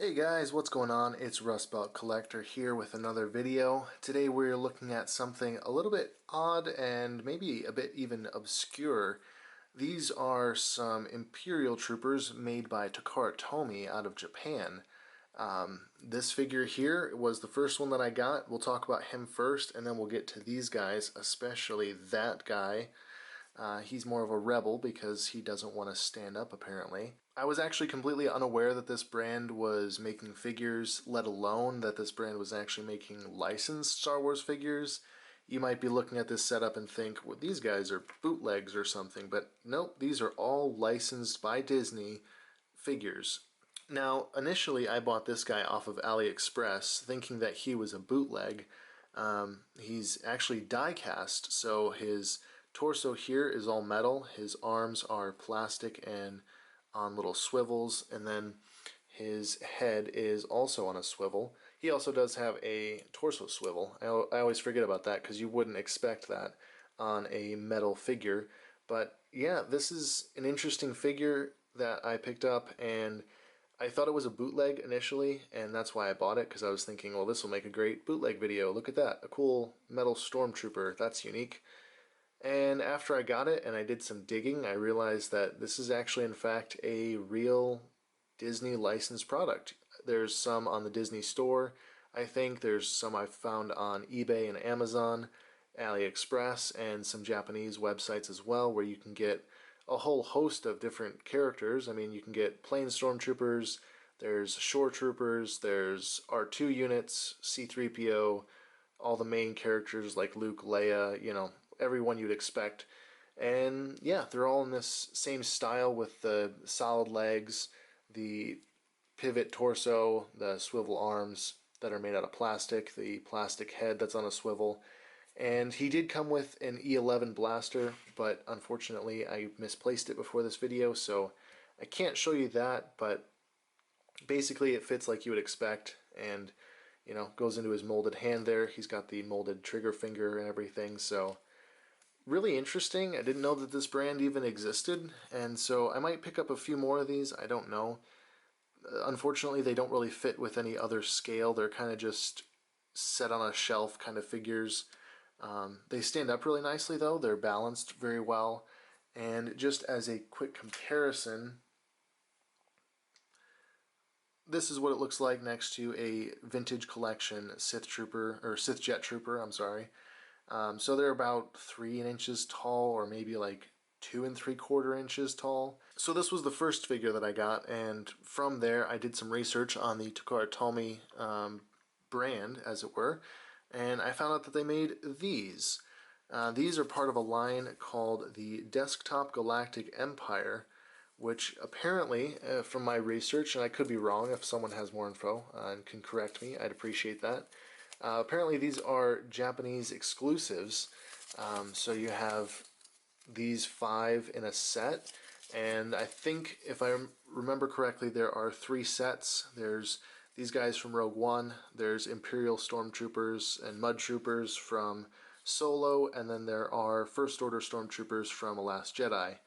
Hey guys, what's going on? It's Rust Belt Collector here with another video. Today we're looking at something a little bit odd and maybe a bit even obscure. These are some Imperial Troopers made by Takara Tomy out of Japan. This figure here was the first one that I got. We'll talk about him first and then we'll get to these guys, especially that guy. He's more of a rebel because he doesn't want to stand up, apparently. I was actually completely unaware that this brand was making figures, let alone that this brand was actually making licensed Star Wars figures. You might be looking at this setup and think, well, these guys are bootlegs or something, but nope, these are all licensed by Disney figures. Now, initially I bought this guy off of AliExpress thinking that he was a bootleg. He's actually die cast, so his torso here is all metal, his arms are plastic and on little swivels, and then his head is also on a swivel. He also does have a torso swivel. I always forget about that because you wouldn't expect that on a metal figure. But yeah, this is an interesting figure that I picked up, and I thought it was a bootleg initially, and that's why I bought it, because I was thinking, well, this will make a great bootleg video. Look at that, a cool metal Stormtrooper. That's unique. And after I got it and I did some digging, I realized that this is actually, in fact, a real Disney licensed product. There's some on the Disney Store. I think there's some I've found on eBay and Amazon, AliExpress, and some Japanese websites as well, where you can get a whole host of different characters. I mean, you can get plain Stormtroopers, there's Shore Troopers, there's R2 units, C-3PO, all the main characters like Luke, Leia, you know, everyone you'd expect. And yeah, they're all in this same style with the solid legs, the pivot torso, the swivel arms that are made out of plastic, the plastic head that's on a swivel. And he did come with an E11 blaster, but unfortunately I misplaced it before this video, so I can't show you that, but basically it fits like you would expect, and you know, goes into his molded hand there. He's got the molded trigger finger and everything, so really interesting. I didn't know that this brand even existed, and so I might pick up a few more of these. I don't know. Unfortunately, they don't really fit with any other scale. They're kind of just set on a shelf kind of figures. They stand up really nicely, though. They're balanced very well. And just as a quick comparison, this is what it looks like next to a vintage collection Sith Trooper, or Sith Jet Trooper, I'm sorry. So they're about 3 inches tall, or maybe like 2 3/4 inches tall. So this was the first figure that I got, and from there I did some research on the Takara Tomy brand, as it were, and I found out that they made these. These are part of a line called the Desktop Galactic Empire, which apparently, from my research, and I could be wrong if someone has more info and can correct me, I'd appreciate that. Apparently these are Japanese exclusives, so you have these 5 in a set, and I think, if I remember correctly, there are 3 sets. There's these guys from Rogue One, there's Imperial Stormtroopers and Mud Troopers from Solo, and then there are First Order Stormtroopers from A Last Jedi.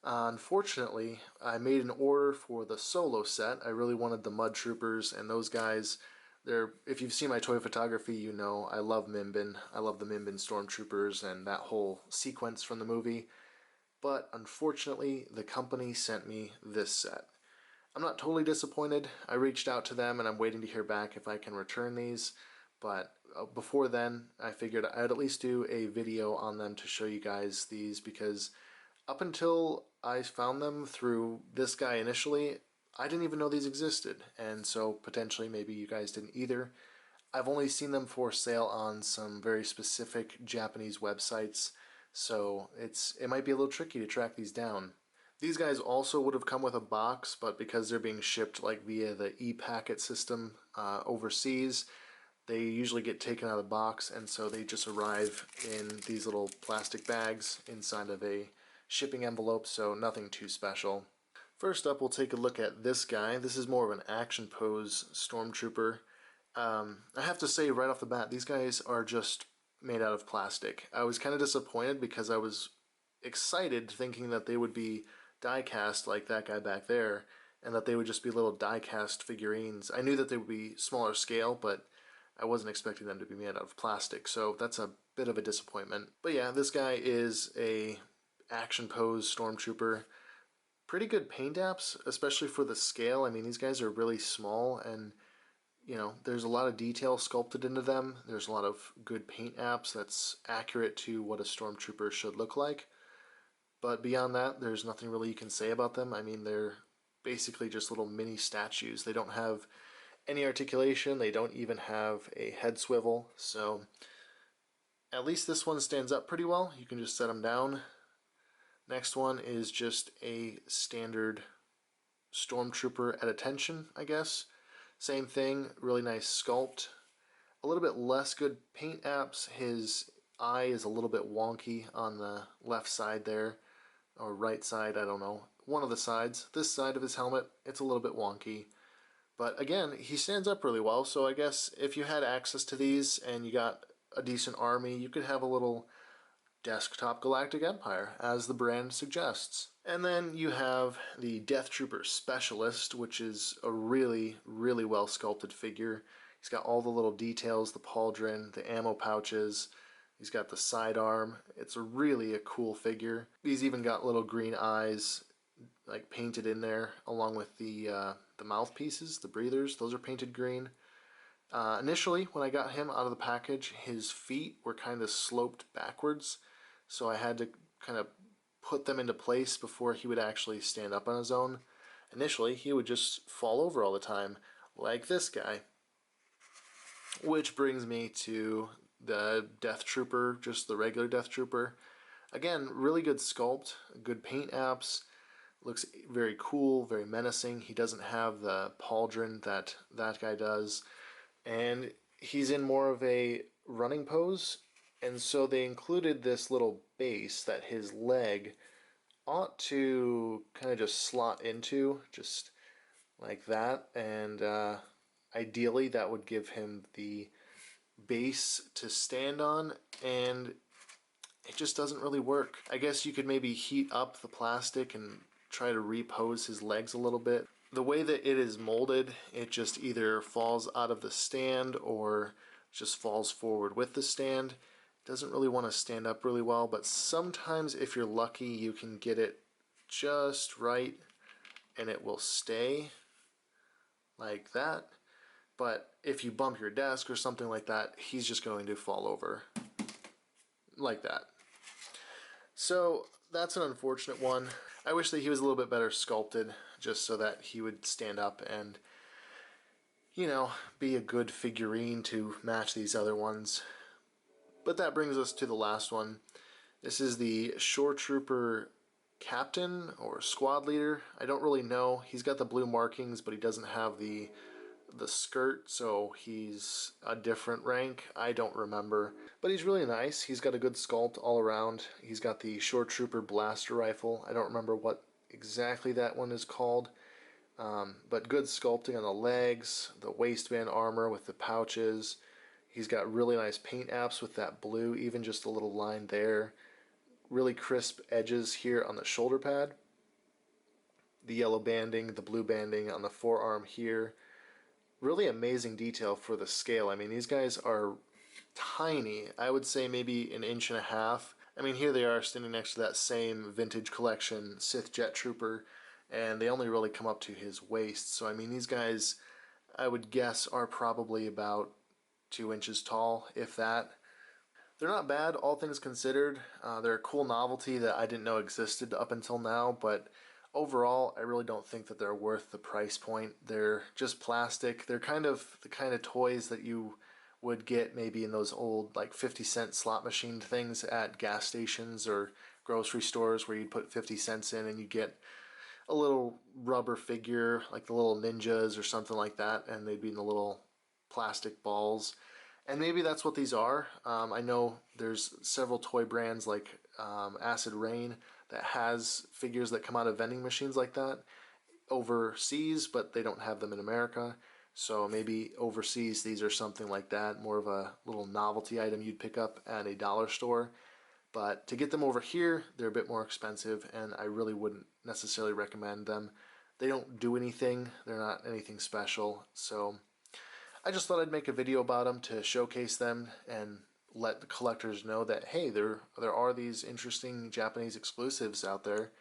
Unfortunately, I made an order for the Solo set. I really wanted the Mud Troopers, and those guys, if you've seen my toy photography, you know I love Minbin. I love the Minbin Stormtroopers and that whole sequence from the movie. But unfortunately, the company sent me this set. I'm not totally disappointed. I reached out to them and I'm waiting to hear back if I can return these. But before then, I figured I'd at least do a video on them to show you guys these, because up until I found them through this guy initially, I didn't even know these existed, and so potentially maybe you guys didn't either. I've only seen them for sale on some very specific Japanese websites, so it might be a little tricky to track these down. These guys also would have come with a box, but because they're being shipped like via the e-packet system overseas, they usually get taken out of the box, and so they just arrive in these little plastic bags inside of a shipping envelope, so nothing too special. First up, we'll take a look at this guy. This is more of an action pose Stormtrooper. I have to say right off the bat, these guys are just made out of plastic. I was kind of disappointed because I was excited thinking that they would be die cast like that guy back there, and that they would just be little die-cast figurines. I knew that they would be smaller scale, but I wasn't expecting them to be made out of plastic, so that's a bit of a disappointment. But yeah, this guy is a action pose Stormtrooper. Pretty good paint apps, especially for the scale. I mean, these guys are really small, and there's a lot of detail sculpted into them. There's a lot of good paint apps that's accurate to what a Stormtrooper should look like. But beyond that, there's nothing really you can say about them. I mean, they're basically just little mini statues. They don't have any articulation. They don't even have a head swivel. So at least this one stands up pretty well. You can just set them down. Next one is just a standard Stormtrooper at attention, I guess. Same thing, really nice sculpt. A little bit less good paint apps. His eye is a little bit wonky on the left side there, or right side, I don't know. One of the sides. This side of his helmet, it's a little bit wonky. But again, he stands up really well, so I guess if you had access to these and you got a decent army, you could have a little desktop Galactic Empire, as the brand suggests. And then you have the Death Trooper Specialist, which is a really, really well sculpted figure. He's got all the little details, the pauldron, the ammo pouches. He's got the sidearm. It's really a cool figure. He's even got little green eyes, like painted in there, along with the mouthpieces, the breathers. Those are painted green. Initially, when I got him out of the package, his feet were kind of sloped backwards, so I had to kind of put them into place before he would actually stand up on his own. Initially, he would just fall over all the time, like this guy. Which brings me to the Death Trooper, just the regular Death Trooper. Again, really good sculpt, good paint apps, looks very cool, very menacing. He doesn't have the pauldron that that guy does, and he's in more of a running pose, and so they included this little base that his leg ought to kind of just slot into, just like that, and ideally that would give him the base to stand on, and it just doesn't really work. I guess you could maybe heat up the plastic and try to repose his legs a little bit. The way that it is molded, it just either falls out of the stand or just falls forward with the stand. It doesn't really want to stand up really well, but sometimes if you're lucky you can get it just right and it will stay like that. But if you bump your desk or something like that, he's just going to fall over like that. So that's an unfortunate one. I wish that he was a little bit better sculpted, just so that he would stand up and, be a good figurine to match these other ones. But that brings us to the last one. This is the Shore Trooper Captain or Squad Leader. I don't really know. He's got the blue markings, but he doesn't have the skirt, so he's a different rank. I don't remember. But he's really nice. He's got a good sculpt all around. He's got the Shore Trooper blaster rifle. I don't remember what exactly that one is called. But good sculpting on the legs, the waistband armor with the pouches. He's got really nice paint apps with that blue, even just a little line there. Really crisp edges here on the shoulder pad. The yellow banding, the blue banding on the forearm here. Really amazing detail for the scale. I mean, these guys are tiny. I would say maybe 1.5 inches. I mean, here they are standing next to that same vintage collection Sith Jet Trooper, and they only really come up to his waist. So, I mean, these guys, I would guess, are probably about 2 inches tall, if that. They're not bad, all things considered. They're a cool novelty that I didn't know existed up until now, but overall, I really don't think that they're worth the price point. They're just plastic. They're kind of the kind of toys that you would get maybe in those old like 50-cent slot machine things at gas stations or grocery stores where you'd put 50 cents in and you get a little rubber figure like the little ninjas or something like that, and they'd be in the little plastic balls. And maybe that's what these are. I know there's several toy brands like Acid Rain that has figures that come out of vending machines like that overseas, but they don't have them in America. So maybe overseas these are something like that, more of a little novelty item you'd pick up at a dollar store. But to get them over here, they're a bit more expensive, and I really wouldn't necessarily recommend them. They don't do anything, they're not anything special, so I just thought I'd make a video about them to showcase them and let the collectors know that, hey, there are these interesting Japanese exclusives out there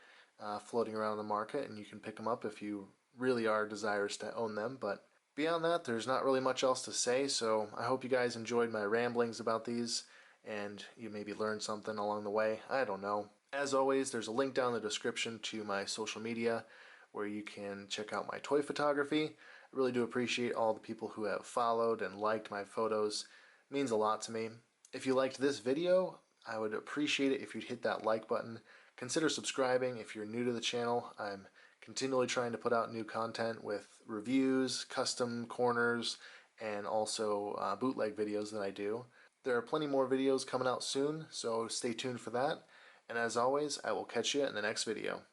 floating around the market, and you can pick them up if you really are desirous to own them. But beyond that, there's not really much else to say, so I hope you guys enjoyed my ramblings about these, and you maybe learned something along the way. I don't know. As always, there's a link down in the description to my social media where you can check out my toy photography. I really do appreciate all the people who have followed and liked my photos. It means a lot to me. If you liked this video, I would appreciate it if you'd hit that like button. Consider subscribing if you're new to the channel. I'm continually trying to put out new content with reviews, custom corners, and also bootleg videos that I do. There are plenty more videos coming out soon, so stay tuned for that. And as always, I will catch you in the next video.